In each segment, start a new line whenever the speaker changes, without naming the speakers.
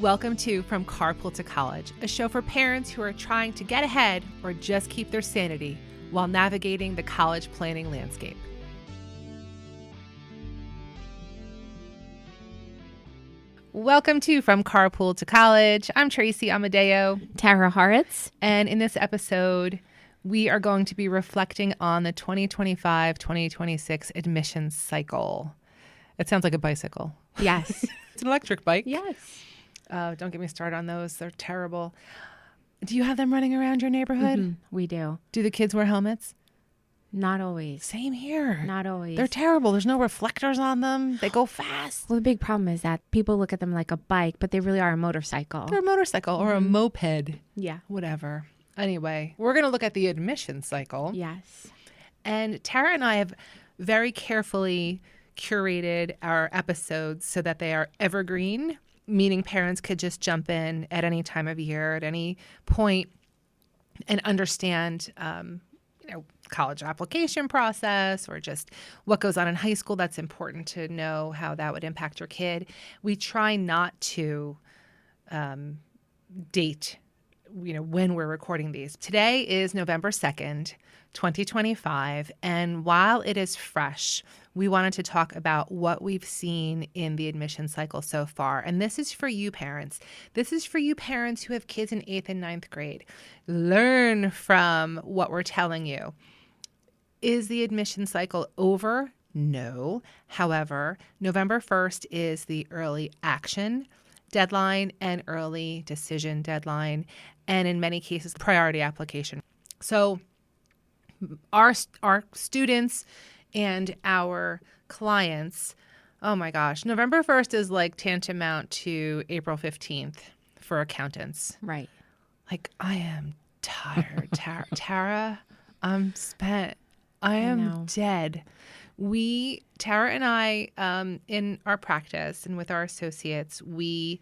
Welcome to From Carpool to College, a show for parents who are trying to get ahead or just keep their sanity while navigating the college planning landscape. Welcome to From Carpool to College. I'm Tracy Amadeo.
Tara Horitz.
And in this episode, we are going to be reflecting on the 2025-2026 admissions cycle. It sounds like a bicycle.
Yes.
It's an electric bike.
Yes.
Don't get me started on those. They're terrible. Do you have them running around your neighborhood?
Mm-hmm. We do.
Do the kids wear helmets?
Not always.
Same here.
Not always.
They're terrible. There's no reflectors on them. They go fast.
Well, the big problem is that people look at them like a bike, but they really are a motorcycle.
They're a motorcycle or a moped.
Yeah.
Whatever. Anyway, we're going to look at the admission cycle.
Yes.
And Tara and I have very carefully curated our episodes so that they are evergreen, meaning parents could just jump in at any time of year, at any point, and understand, college application process or just what goes on in high school. That's important to know how that would impact your kid. We try not to date, when we're recording these. Today is November 2nd, 2025. And while it is fresh, we wanted to talk about what we've seen in the admission cycle so far. And this is for you parents. This is for you parents who have kids in 8th and 9th grade. Learn from what we're telling you. Is the admission cycle over? No. However, November 1st is the early action deadline and early decision deadline, and in many cases, priority application. So our students and our clients, oh my gosh, November 1st is like tantamount to April 15th for accountants.
Right.
Like, I am tired, Tara. I'm spent. I am dead. Tara and I, in our practice and with our associates, we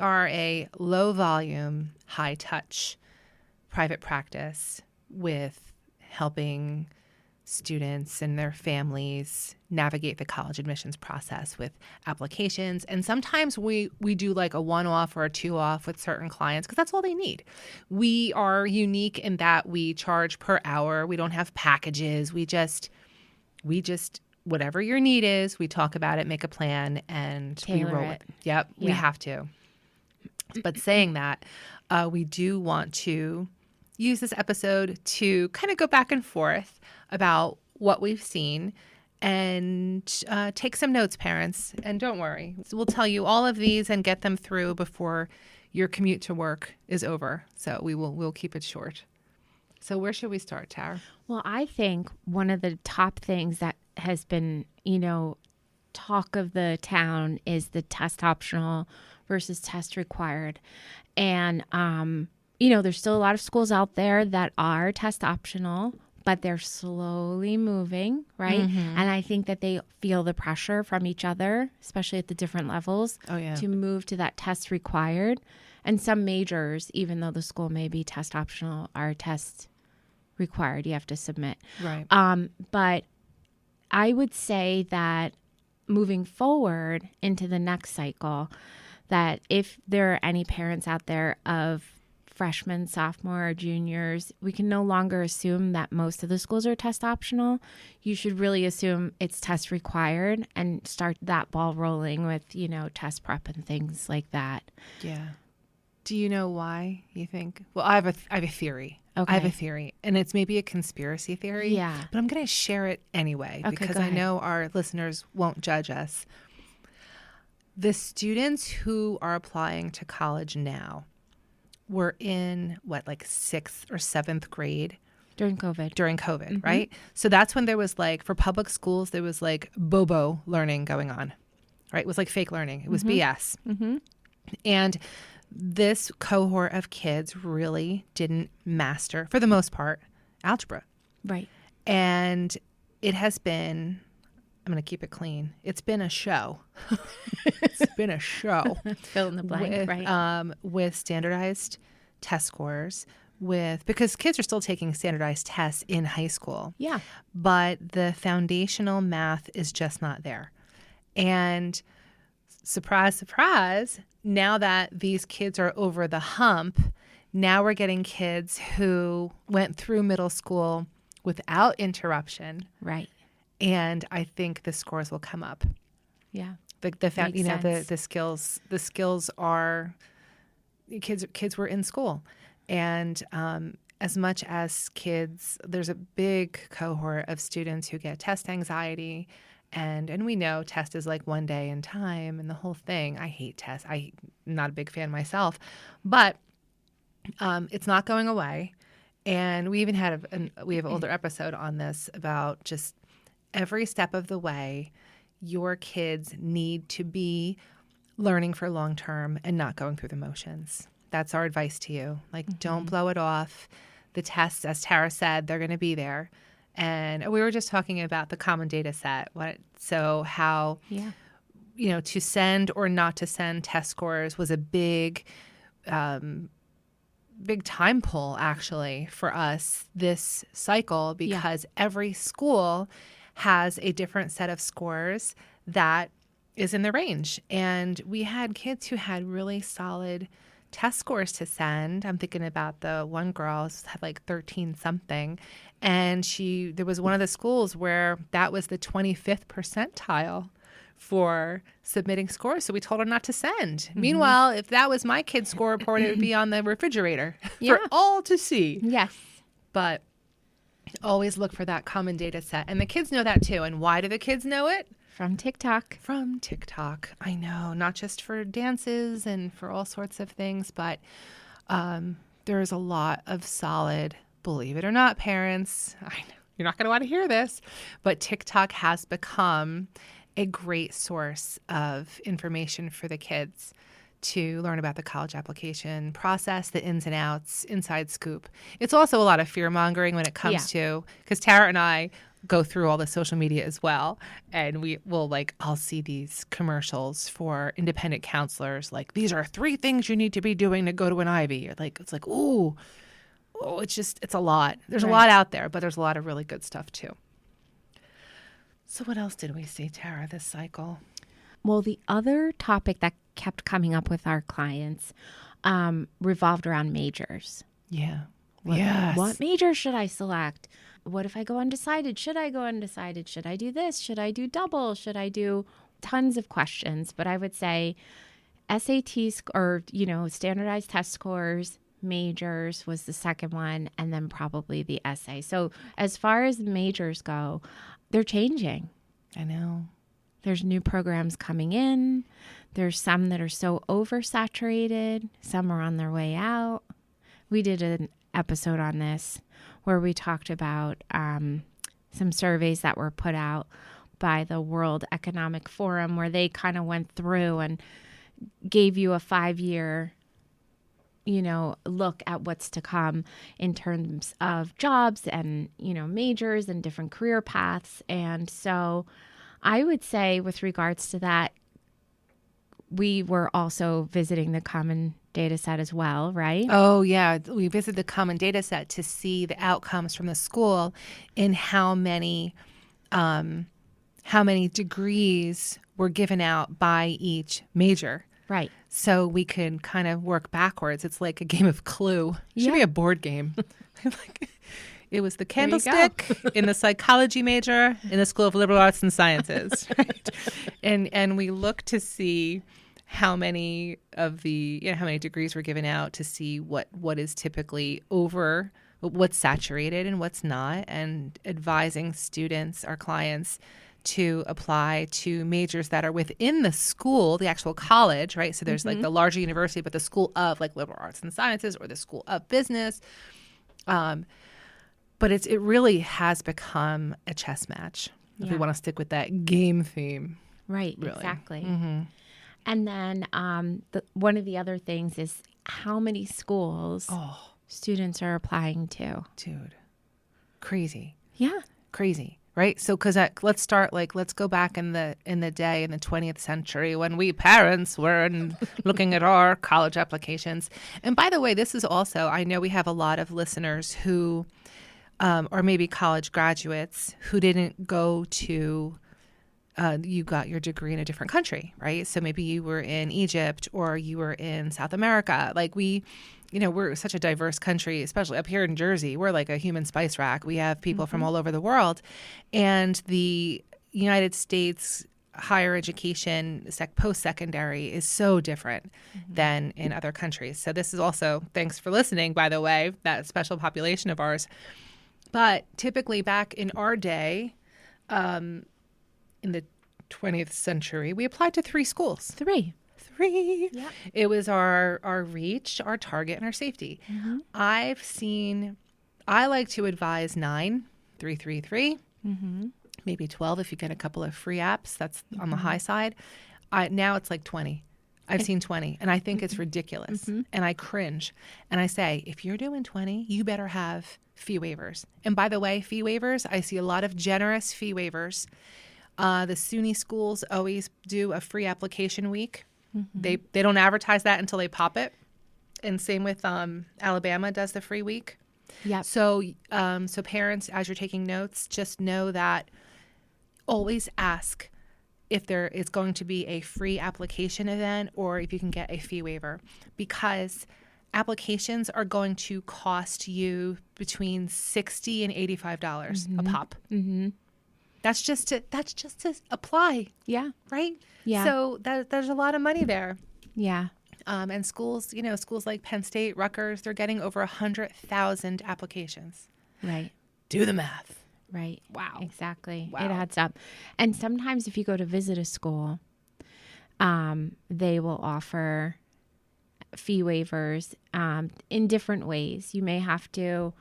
are a low volume, high touch private practice with helping students and their families navigate the college admissions process with applications. And sometimes we do like a one-off or a two-off with certain clients because that's all they need. We are unique in that we charge per hour. We don't have packages. We just whatever your need is, we talk about it, make a plan, and
tailor
we roll it. Yep, yeah. We have to. But saying that, we do want to use this episode to kind of go back and forth about what we've seen and take some notes, parents. And don't worry, we'll tell you all of these and get them through before your commute to work is over. So we'll keep it short. So where should we start, Tara?
Well, I think one of the top things that has been, talk of the town is the test optional versus test required. And, there's still a lot of schools out there that are test optional, but they're slowly moving, right? Mm-hmm. And I think that they feel the pressure from each other, especially at the different levels, to move to that test required. And some majors, even though the school may be test optional, are test required. You have to submit.
Right.
But I would say that moving forward into the next cycle, that if there are any parents out there of freshmen, sophomore, or juniors, we can no longer assume that most of the schools are test optional. You should really assume it's test required and start that ball rolling with, test prep and things like that.
Yeah. Do you know why you think? Well, I have a theory.
Okay.
I have a theory, and it's maybe a conspiracy theory.
Yeah.
But I'm going to share it anyway because I know our listeners won't judge us. The students who are applying to college now were in like 6th or 7th grade
during COVID,
mm-hmm. right? So that's when there was for public schools, there was bobo learning going on, right? It was like fake learning. It was BS. Mm-hmm. And this cohort of kids really didn't master, for the most part, algebra.
Right. And
it has been, I'm going to keep it clean, it's been a show. It's been a show.
Fill in the blank, right?
With standardized test scores, because kids are still taking standardized tests in high school.
Yeah.
But the foundational math is just not there. And surprise, surprise, now that these kids are over the hump, now we're getting kids who went through middle school without interruption.
Right.
And I think the scores will come up.
Yeah.
The fact,
Makes sense.
the skills are kids were in school. And as much as kids, there's a big cohort of students who get test anxiety. And we know test is like one day in time and the whole thing. I hate tests. I'm not a big fan myself. But it's not going away. And we even had we have an older episode on this about just every step of the way, your kids need to be learning for long term and not going through the motions. That's our advice to you. Like, don't blow it off. The tests, as Tara said, they're going to be there. And we were just talking about the common data set. How, to send or not to send test scores was a big time pull, actually, for us this cycle, because every school has a different set of scores that is in the range. And we had kids who had really solid test scores to send. I'm thinking about the one girl who had like 13 something. And there was one of the schools where that was the 25th percentile for submitting scores. So we told her not to send. Meanwhile, if that was my kid's score report, it would be on the refrigerator for all to see.
Yes.
But always look for that common data set. And the kids know that too. And why do the kids know it?
From TikTok.
From TikTok. I know. Not just for dances and for all sorts of things, but there's a lot of solid, believe it or not, parents. I know you're not going to want to hear this, but TikTok has become a great source of information for the kids to learn about the college application process, the ins and outs, inside scoop. It's also a lot of fear mongering when it comes to, because Tara and I go through all the social media as well. And we will I'll see these commercials for independent counselors. Like, these are 3 things you need to be doing to go to an Ivy. It's like, it's a lot. There's a lot out there, but there's a lot of really good stuff too. So what else did we see, Tara, this cycle?
Well, the other topic that kept coming up with our clients revolved around majors.
Yeah.
What major should I select? What if I go undecided? Should I go undecided? Should I do this? Should I do double? Should I do tons of questions? But I would say SATs or, standardized test scores, majors was the second one, and then probably the essay. So as far as majors go, they're changing.
I know.
There's new programs coming in. There's some that are so oversaturated. Some are on their way out. We did an episode on this where we talked about some surveys that were put out by the World Economic Forum, where they kind of went through and gave you a 5-year, look at what's to come in terms of jobs and, majors and different career paths. And so I would say with regards to that, we were also visiting the common data set as well, right?
Oh, yeah. We visited the common data set to see the outcomes from the school in how many degrees were given out by each major.
Right.
So we can kind of work backwards. It's like a game of Clue. It should be a board game. It was the candlestick in the psychology major in the School of Liberal Arts and Sciences. Right? And we look to see how many of how many degrees were given out, to see what is typically over, what's saturated and what's not, and advising students, our clients, to apply to majors that are within the school, the actual college, right? So there's the larger university, but the School of Liberal Arts and Sciences or the School of Business. But it really has become a chess match, if we want to stick with that game theme.
Right,
really.
Exactly.
Mm-hmm.
And then one of the other things is how many schools students are applying to.
Dude, crazy.
Yeah.
Crazy, right? So because let's go back in the day in the 20th century when we parents were looking at our college applications. And by the way, this is also, I know we have a lot of listeners who or maybe college graduates who didn't go to you got your degree in a different country, right? So maybe you were in Egypt or you were in South America. Like we're such a diverse country, especially up here in Jersey. We're like a human spice rack. We have people from all over the world. And the United States higher education, post-secondary is so different than in other countries. So this is also, thanks for listening, by the way, that special population of ours. But typically back in our day, in the 20th century, we applied to 3 schools.
Three.
Yeah. It was our reach, our target, and our safety. I like to advise 9, 3, 3, 3. Maybe 12 if you get a couple of free apps. That's on the high side. Now it's like 20. I've seen 20, and I think it's ridiculous. And I cringe. And I say, if you're doing 20, you better have fee waivers. And by the way, fee waivers, I see a lot of generous fee waivers. The SUNY schools always do a free application week. They don't advertise that until they pop it. And same with Alabama does the free week.
Yeah.
So parents, as you're taking notes, just know that always ask if there is going to be a free application event or if you can get a fee waiver, because applications are going to cost you between $60 and $85 a pop. That's just to apply.
Yeah.
Right?
Yeah.
So there's a lot of money there.
Yeah.
And schools, schools like Penn State, Rutgers, they're getting over 100,000 applications.
Right.
Do the math.
Right.
Wow.
Exactly.
Wow.
It adds up. And sometimes if you go to visit a school, they will offer fee waivers in different ways. You may have to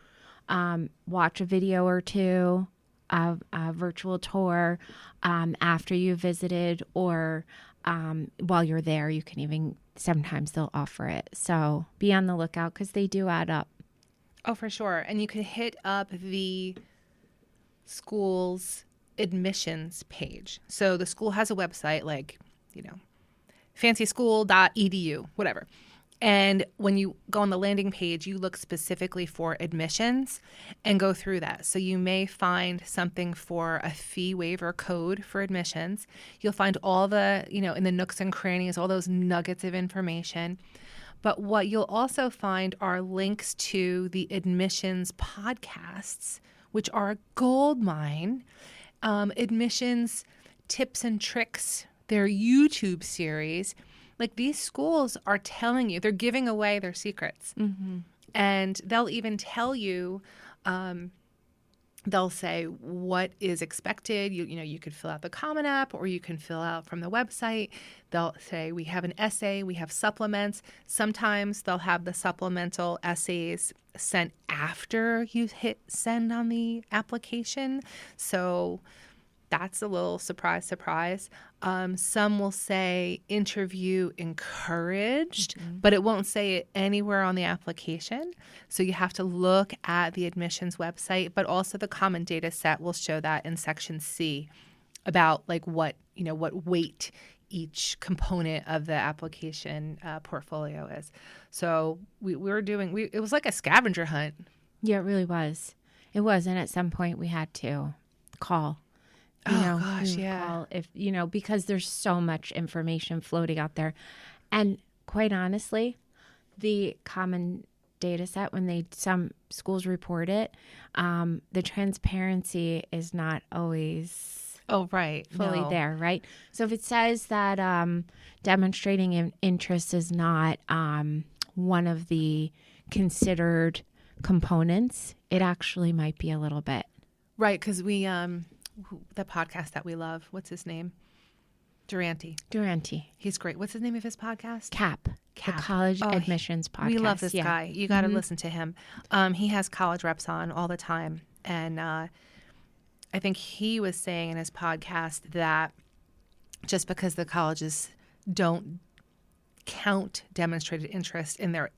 watch a video or two of a virtual tour after you visited, or while you're there, you can even, sometimes they'll offer it. So be on the lookout because they do add up.
Oh, for sure. And you can hit up the school's admissions page. So the school has a website like, fancyschool.edu, whatever. And when you go on the landing page, you look specifically for admissions and go through that. So you may find something for a fee waiver code for admissions. You'll find all the, in the nooks and crannies, all those nuggets of information. But what you'll also find are links to the admissions podcasts, which are a gold mine. Admissions tips and tricks, their YouTube series. Like, these schools are telling you, they're giving away their secrets. And they'll even tell you, they'll say what is expected. You could fill out the Common App, or you can fill out from the website. They'll say we have an essay, we have supplements. Sometimes they'll have the supplemental essays sent after you hit send on the application. So that's a little surprise. Some will say interview encouraged, but it won't say it anywhere on the application. So you have to look at the admissions website, but also the common data set will show that in section C about like what weight each component of the application portfolio is. So it was like a scavenger hunt.
Yeah, it really was. It was. And at some point we had to call.
Yeah.
If because there's so much information floating out there, and quite honestly, the common data set, when some schools report it, the transparency is not always fully there, right? So if it says that demonstrating interest is not one of the considered components, it actually might be a little bit.
Right, because we the podcast that we love, what's his name? Durante. He's great. What's the name of his podcast?
CAP. The College Admissions Podcast.
We love this guy. You got to listen to him. He has college reps on all the time. And I think he was saying in his podcast that just because the colleges don't count demonstrated interest in their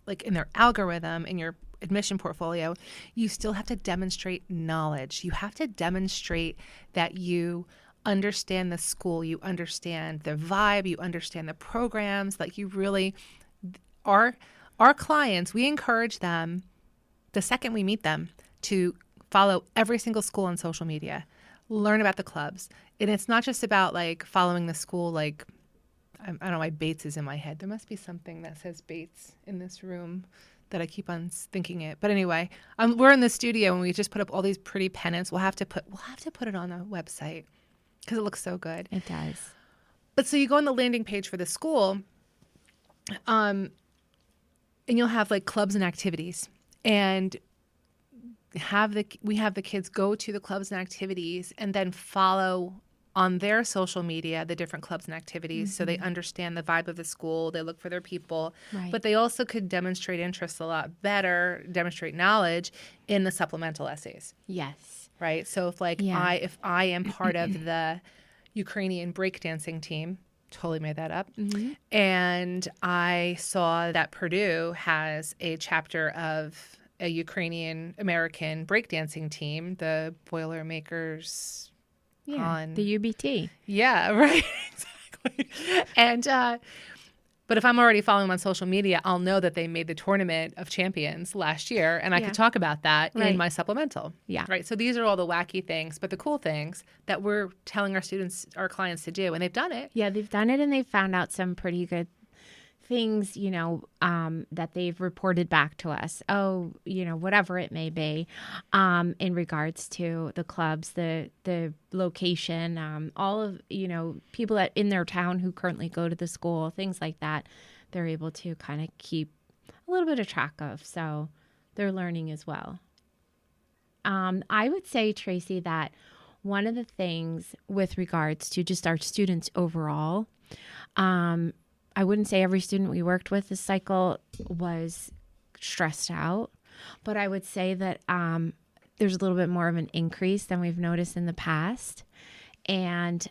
algorithm, in your admission portfolio, you still have to demonstrate knowledge. You have to demonstrate that you understand the school, you understand the vibe, you understand the programs. Like, you really, our clients, we encourage them the second we meet them to follow every single school on social media, learn about the clubs. and it's not just about like following the school. Like, I don't know why Bates is in my head. There must be something that says Bates in this room that I keep on thinking it. But anyway, we're in the studio and we just put up all these pretty pennants. We'll have to put it on a website because it looks so good.
It does.
But so you go on the landing page for the school, and you'll have like clubs and activities, and we have the kids go to the clubs and activities and then follow on their social media the different clubs and activities, so they understand the vibe of the school. They look for their people,
Right.
but they also could demonstrate interest a lot better, demonstrate knowledge in the supplemental essays,
Yes.
right? So if like
Yeah.
if I am part of the Ukrainian breakdancing team, totally made that up, and I saw that Purdue has a chapter of a Ukrainian American breakdancing team, the Boilermakers.
Yeah. The UBT.
Yeah, right. Exactly. And but if I'm already following them on social media, I'll know that they made the tournament of champions last year, and I
Yeah.
could talk about that
Right.
in my supplemental.
Yeah.
Right. So these are all the wacky things, but the cool things that we're telling our students, our clients to do, and they've done it.
Yeah, they've done it and they've found out some pretty good things, that they've reported back to us. Oh, whatever it may be, in regards to the clubs, the location, all of, people that in their town who currently go to the school, things like that, they're able to kind of keep a little bit of track of. So they're learning as well. I would say, Tracy, that one of the things with regards to just our students overall, I wouldn't say every student we worked with this cycle was stressed out, but I would say that there's a little bit more of an increase than we've noticed in the past. And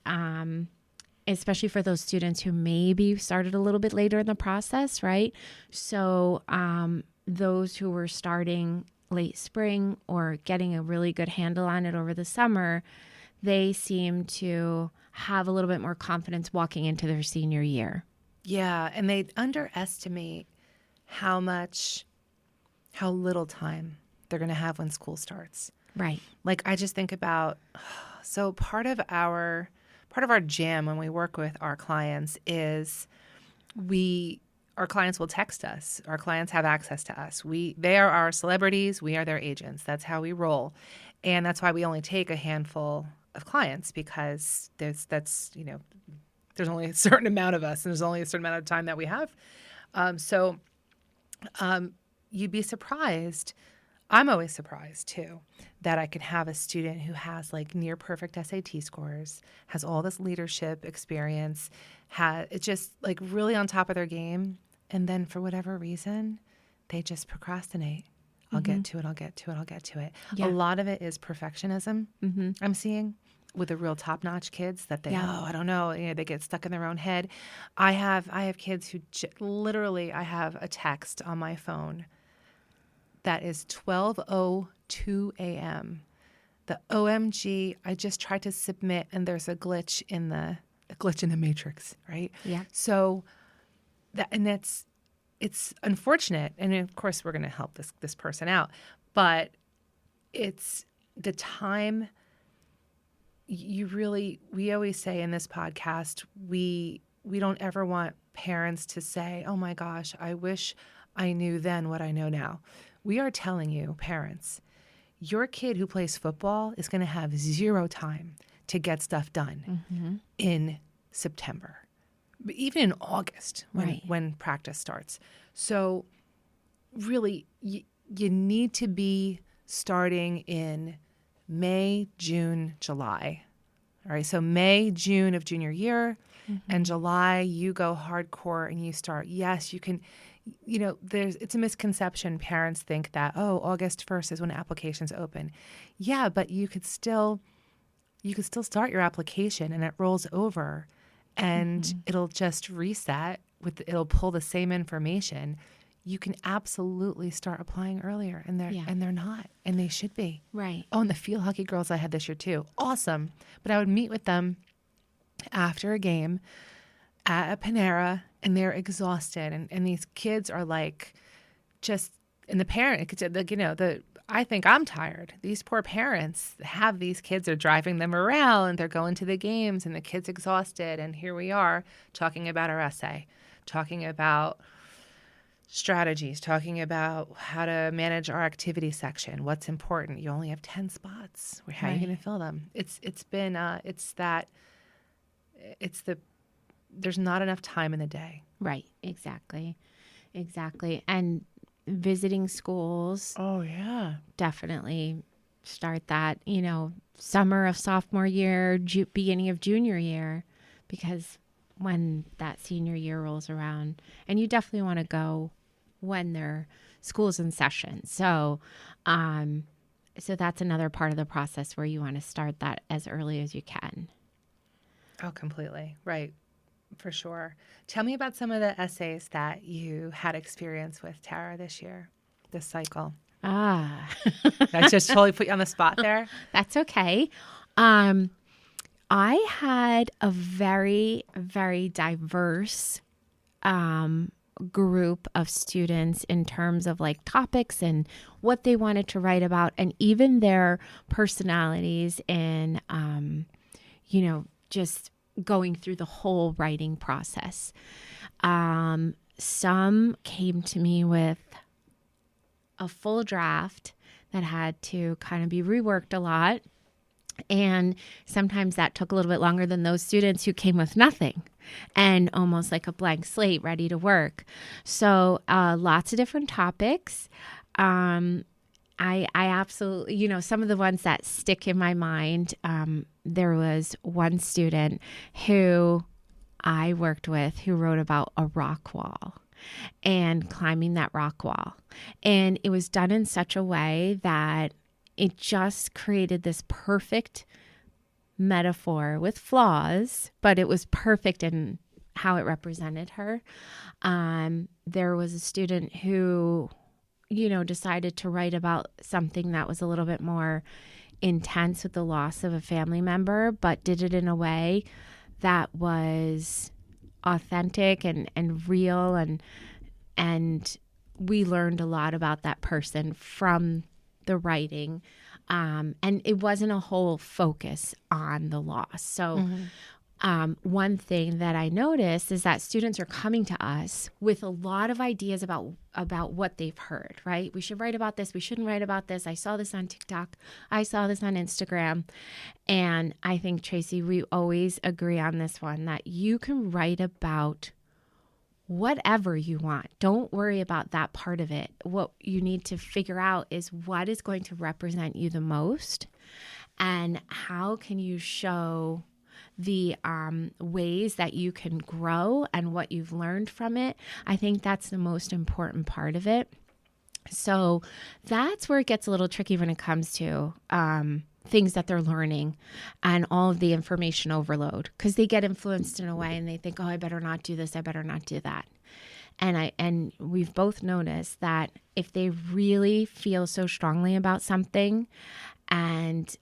especially for those students who maybe started a little bit later in the process, right? So those who were starting late spring or getting a really good handle on it over the summer, they seem to have a little bit more confidence walking into their senior year.
Yeah, and they underestimate how little time they're going to have when school starts.
Right.
Like I just think about, so part of our jam when we work with our clients is our clients will text us. Our clients have access to us. They are our celebrities. We are their agents. That's how we roll. And that's why we only take a handful of clients, because there's only a certain amount of us and there's only a certain amount of time that we have. So you'd be surprised. I'm always surprised too, that I could have a student who has like near perfect SAT scores, has all this leadership experience, it's just like really on top of their game. And then for whatever reason, they just procrastinate. I'll get to it.
Yeah.
A lot of it is perfectionism. I'm seeing with the real top-notch kids that I don't know, they get stuck in their own head. I have kids who literally, I have a text on my phone that is 12:02 a.m. The OMG, I just tried to submit and there's a glitch in the matrix, right?
Yeah.
So it's unfortunate, and of course we're going to help this person out, but it's the time. We always say in this podcast, we don't ever want parents to say, oh my gosh, I wish I knew then what I know now. We are telling you, parents, your kid who plays football is going to have zero time to get stuff done in September, but even in August when practice starts. So really, you need to be starting in May, June, July. All right. So May, June of junior year, and July, you go hardcore and you start. Yes, you can, it's a misconception. Parents think that, August 1st is when applications open. Yeah, but you could still start your application and it rolls over and it'll just reset it'll pull the same information. You can absolutely start applying earlier, and they're not, and they should be.
Right.
Oh, and the field hockey girls I had this year too, awesome. But I would meet with them after a game at a Panera, and they're exhausted, and these kids are like, just, and the parent, I think I'm tired. These poor parents have these kids, are driving them around, they're going to the games, and the kid's exhausted. And here we are talking about our essay, talking about strategies, talking about how to manage our activity section, what's important. You only have 10 spots. How are you going to fill them? There's not enough time in the day.
Right. Exactly. And visiting schools.
Oh, yeah.
Definitely start that, summer of sophomore year, beginning of junior year, because when that senior year rolls around, and you definitely want to go when their school's in session. So that's another part of the process where you want to start that as early as you can.
Oh, completely. Right. For sure. Tell me about some of the essays that you had experience with, Tara, this cycle. I just totally put you on the spot there.
That's okay. I had a very, very diverse group of students in terms of like topics and what they wanted to write about, and even their personalities and, just going through the whole writing process. Some came to me with a full draft that had to kind of be reworked a lot. And sometimes that took a little bit longer than those students who came with nothing and almost like a blank slate ready to work. So lots of different topics. I absolutely, some of the ones that stick in my mind, there was one student who I worked with who wrote about a rock wall and climbing that rock wall. And it was done in such a way that it just created this perfect metaphor with flaws, but it was perfect in how it represented her. There was a student who, decided to write about something that was a little bit more intense with the loss of a family member, but did it in a way that was authentic and real. And we learned a lot about that person from the writing. And it wasn't a whole focus on the loss. So one thing that I noticed is that students are coming to us with a lot of ideas about what they've heard, right? We should write about this. We shouldn't write about this. I saw this on TikTok. I saw this on Instagram. And I think, Tracy, we always agree on this one, that you can write about whatever you want. Don't worry about that part of it. What you need to figure out is what is going to represent you the most, and how can you show the ways that you can grow and what you've learned from it. I think that's the most important part of it. So that's where it gets a little tricky when it comes to things that they're learning and all of the information overload, because they get influenced in a way and they think, oh, I better not do this. I better not do that. And we've both noticed that if they really feel so strongly about something and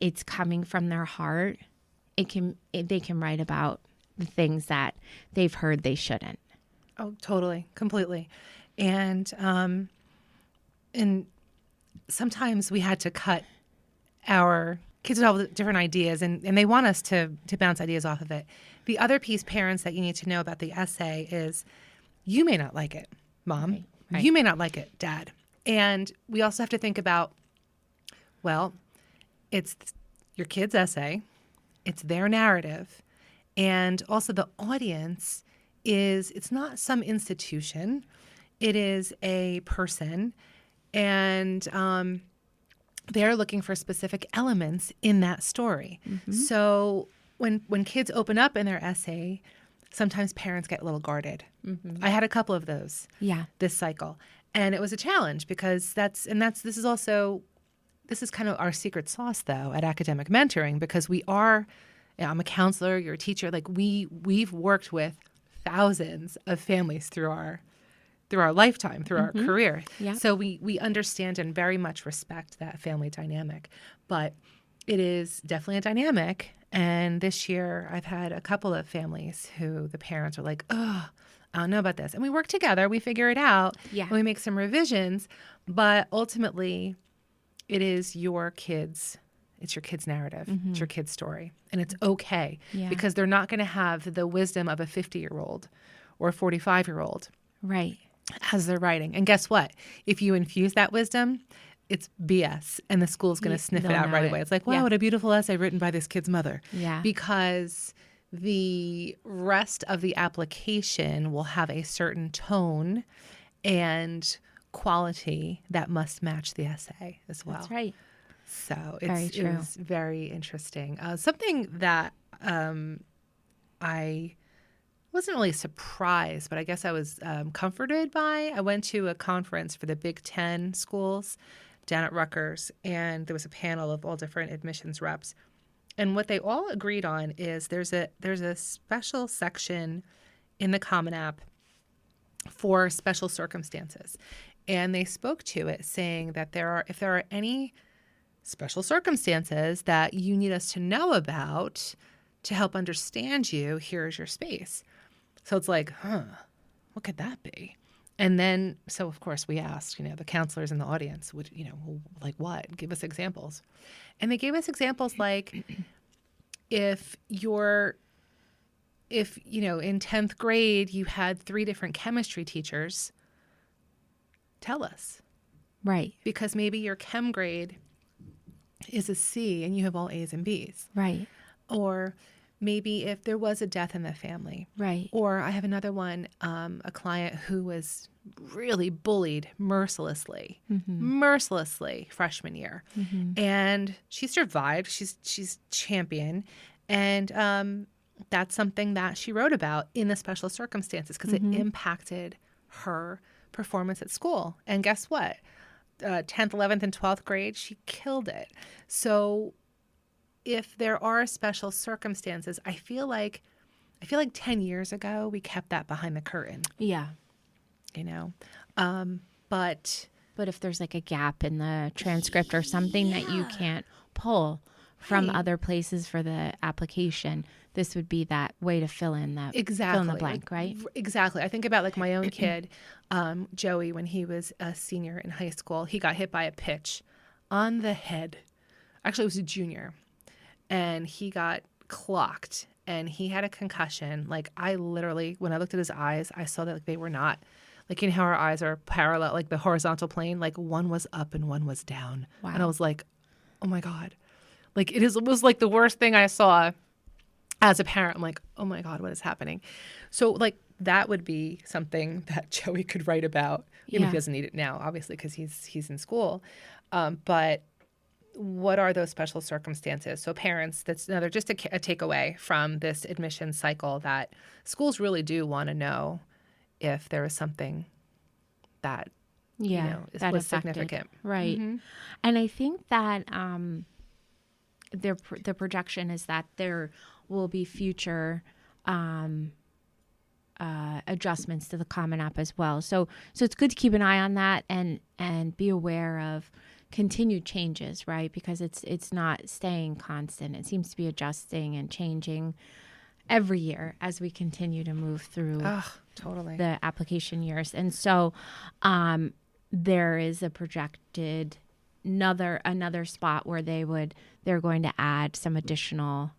it's coming from their heart, they can write about the things that they've heard they shouldn't.
Oh, totally, completely. And sometimes we had to cut our kids with all the different ideas, and they want us to bounce ideas off of it. The other piece, parents, that you need to know about the essay is you may not like it, Mom. Right. You may not like it, Dad. And we also have to think about, well, it's your kid's essay. It's their narrative. And also the audience it's not some institution. It is a person. And they're looking for specific elements in that story. Mm-hmm. So when kids open up in their essay, sometimes parents get a little guarded. Mm-hmm. I had a couple of those this cycle. And it was a challenge because this is kind of our secret sauce, though, at academic mentoring, because I'm a counselor, you're a teacher. Like we've worked with thousands of families through our lifetime, through our career. Yeah. So we understand and very much respect that family dynamic. But it is definitely a dynamic. And this year I've had a couple of families who the parents are like, oh, I don't know about this. And we work together, we figure it out,
Yeah.
and we make some revisions. But ultimately, it is your kids. It's your kid's narrative. It's your kid's story. And it's okay because they're not going to have the wisdom of a 50-year-old or a 45-year-old
Right.
as they're writing. And guess what? If you infuse that wisdom, it's BS. And the school's going to sniff it
they'll
out
know
right
it.
away. It's like, wow,
Yeah.
what a beautiful essay written by this kid's mother.
Yeah.
Because the rest of the application will have a certain tone and quality that must match the essay as well.
That's right.
So
Very
it
true.
was very interesting. Something that I wasn't really surprised, but I guess I was comforted by. I went to a conference for the Big Ten schools down at Rutgers, and there was a panel of all different admissions reps. And what they all agreed on is there's a special section in the Common App for special circumstances. And they spoke to it saying that if there are any special circumstances that you need us to know about to help understand you, here's your space. So it's like, what could that be? And then, so of course we asked, the counselors in the audience, like what? Give us examples. And they gave us examples like if in 10th grade you had 3 different chemistry teachers, tell us.
Right.
Because maybe your chem grade is a C and you have all A's and B's.
Right.
Or maybe if there was a death in the family.
Right.
Or I have another one, a client who was really bullied mercilessly freshman year. And she survived. She's champion. And that's something that she wrote about in the special circumstances because it impacted her performance at school. And guess what? 10th, 11th, and 12th grade, she killed it. So if there are special circumstances, I feel like 10 years ago, we kept that behind the curtain,
Yeah.
But
if there's like a gap in the transcript or something that you can't pull from other places for the application, this would be that way to fill in that fill in the blank, right?
Exactly. I think about like my own kid, Joey, when he was a senior in high school, he got hit by a pitch on the head. Actually, it was a junior. And he got clocked and he had a concussion. Like I literally, when I looked at his eyes, I saw that like they were not, like how our eyes are parallel, like the horizontal plane, like one was up and one was down.
Wow.
And I was like, oh my God. Like it was like the worst thing I saw as a parent. I'm like, oh my God, what is happening? So like that would be something that Joey could write about. Even if he doesn't need it now, obviously, because he's in school. But what are those special circumstances? So parents, that's another just a takeaway from this admission cycle that schools really do want to know if there is something that
that
was
affected.
significant.
Right. And I think that the projection is that there will be future adjustments to the Common App as well. So it's good to keep an eye on that and be aware of continued changes, right? Because it's not staying constant. It seems to be adjusting and changing every year as we continue to move through
Totally.
the application years. And so there is a projected another spot where they're going to add some additional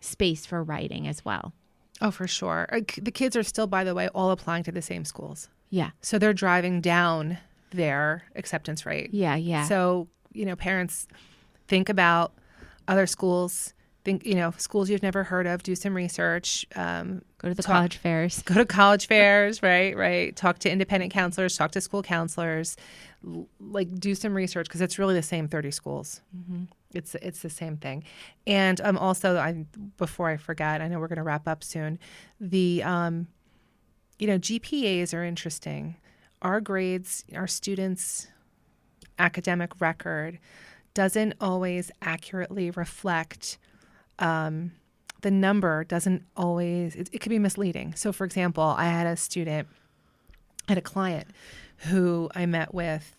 space for writing as well.
Oh, for sure. The kids are still, by the way, all applying to the same schools.
Yeah.
So they're driving down their acceptance rate.
Yeah.
So, parents think about other schools, schools you've never heard of, do some research.
Go to the college fairs.
Go to college fairs, right. Talk to independent counselors, talk to school counselors, like do some research because it's really the same 30 schools. It's the same thing. And also, before I forget, I know we're going to wrap up soon, the, GPAs are interesting. Our grades, our students' academic record doesn't always accurately reflect the number doesn't always, it could be misleading. So for example, I had a client who I met with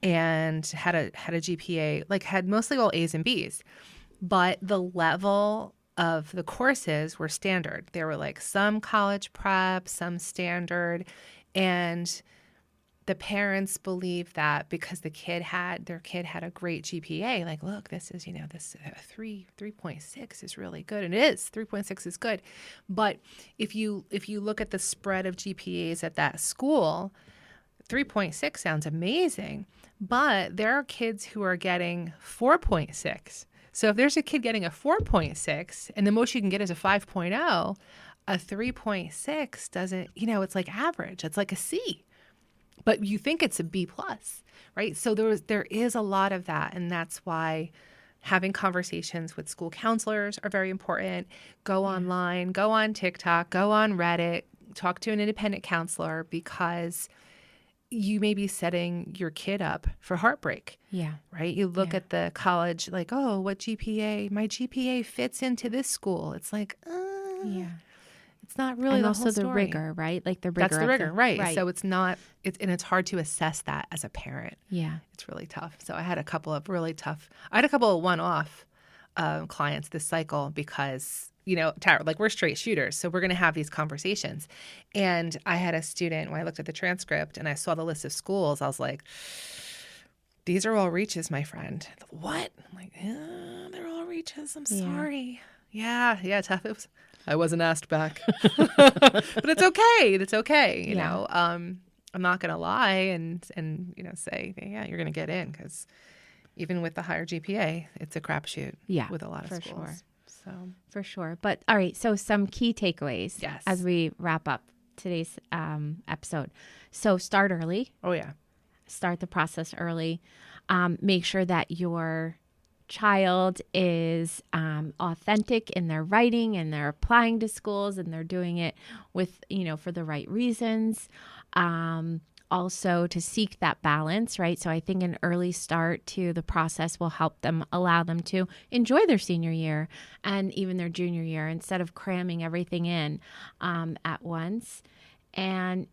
and had a GPA, like had mostly all A's and B's, but the level of the courses were standard. There were like some college prep, some standard, and the parents believed that because their kid had a great GPA, like, look, this is, this 3.6 is really good. And it is. 3.6 is good. But if you look at the spread of GPAs at that school, 3.6 sounds amazing. But there are kids who are getting 4.6. So if there's a kid getting a 4.6 and the most you can get is a 5.0, a 3.6 doesn't, it's like average. It's like a C. But you think it's a B plus, right? So there is a lot of that. And that's why having conversations with school counselors are very important. Go online, go on TikTok, go on Reddit, talk to an independent counselor, because you may be setting your kid up for heartbreak.
Yeah.
Right? You look at the college like, oh, what GPA? My GPA fits into this school. It's like, it's not really
and
the
also
whole
the
story.
rigor, right? Like the rigor.
That's the rigor, right.
right.
So it's not, and it's hard to assess that as a parent.
Yeah.
It's really tough. So I had a couple of one-off clients this cycle because, Tara, like we're straight shooters. So we're going to have these conversations. And I had a student, when I looked at the transcript and I saw the list of schools, I was like, these are all reaches, my friend. What? I'm like, they're all reaches. I'm sorry. Yeah, tough. I wasn't asked back, but it's okay. It's okay. You know, I'm not going to lie and say, yeah, you're going to get in, because even with the higher GPA, it's a crapshoot.
Yeah,
with a lot of
for
schools.
Sure.
So
for sure. But all right, so some key takeaways as we wrap up today's episode. So start early.
Oh yeah,
start the process early. Make sure that your child is authentic in their writing and they're applying to schools and they're doing it with, for the right reasons. Also to seek that balance, right? So I think an early start to the process will allow them to enjoy their senior year and even their junior year instead of cramming everything in at once. And,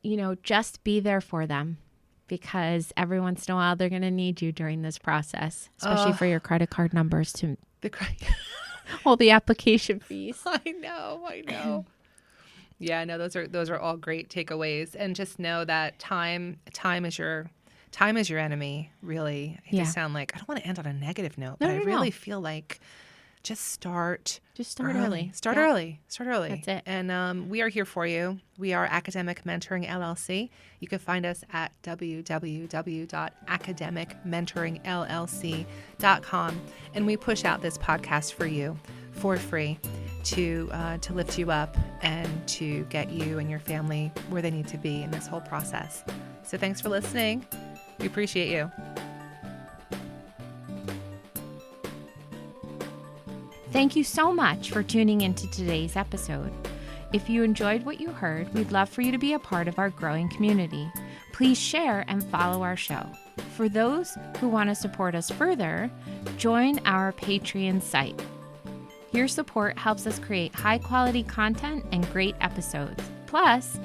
just be there for them, because every once in a while they're going to need you during this process, especially for your credit card numbers to all the application fees.
I know. Yeah, no, those are all great takeaways. And just know that time is your enemy, really. I hate to sound like, I don't want to end on a negative note, but I really feel like just start
early.
Start early.
That's it.
And we are here for you. We are Academic Mentoring LLC. You can find us at www.academicmentoringllc.com. And we push out this podcast for you for free to lift you up and to get you and your family where they need to be in this whole process. So thanks for listening. We appreciate you.
Thank you so much for tuning into today's episode. If you enjoyed what you heard, we'd love for you to be a part of our growing community. Please share and follow our show. For those who want to support us further, join our Patreon site. Your support helps us create high-quality content and great episodes. Plus,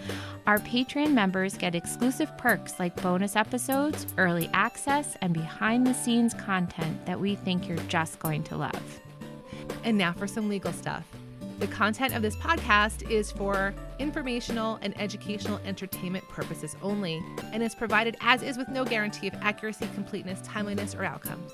our Patreon members get exclusive perks like bonus episodes, early access, and behind-the-scenes content that we think you're just going to love.
And now for some legal stuff. The content of this podcast is for informational and educational entertainment purposes only, and is provided as is with no guarantee of accuracy, completeness, timeliness, or outcomes.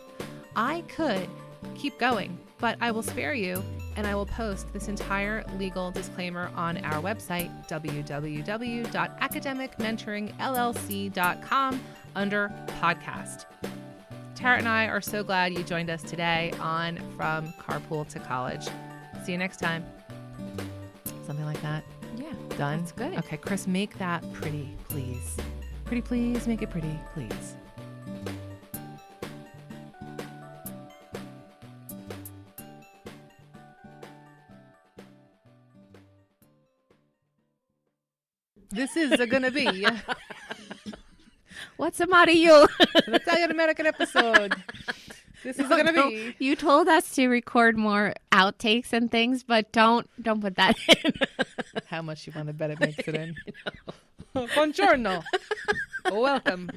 I could keep going, but I will spare you, and I will post this entire legal disclaimer on our website, www.academicmentoringllc.com, under podcast. Tara and I are so glad you joined us today on From Carpool to College. See you next time. Something like that.
Yeah.
Done?
That's good.
Okay, Chris, make that pretty, please. Pretty, please. Make it pretty, please. This is going to be...
What's the matter, you?
The Italian American episode. This is going to be.
You told us to record more outtakes and things, but don't put that in.
How much you want to bet it makes it in? Buongiorno. Welcome.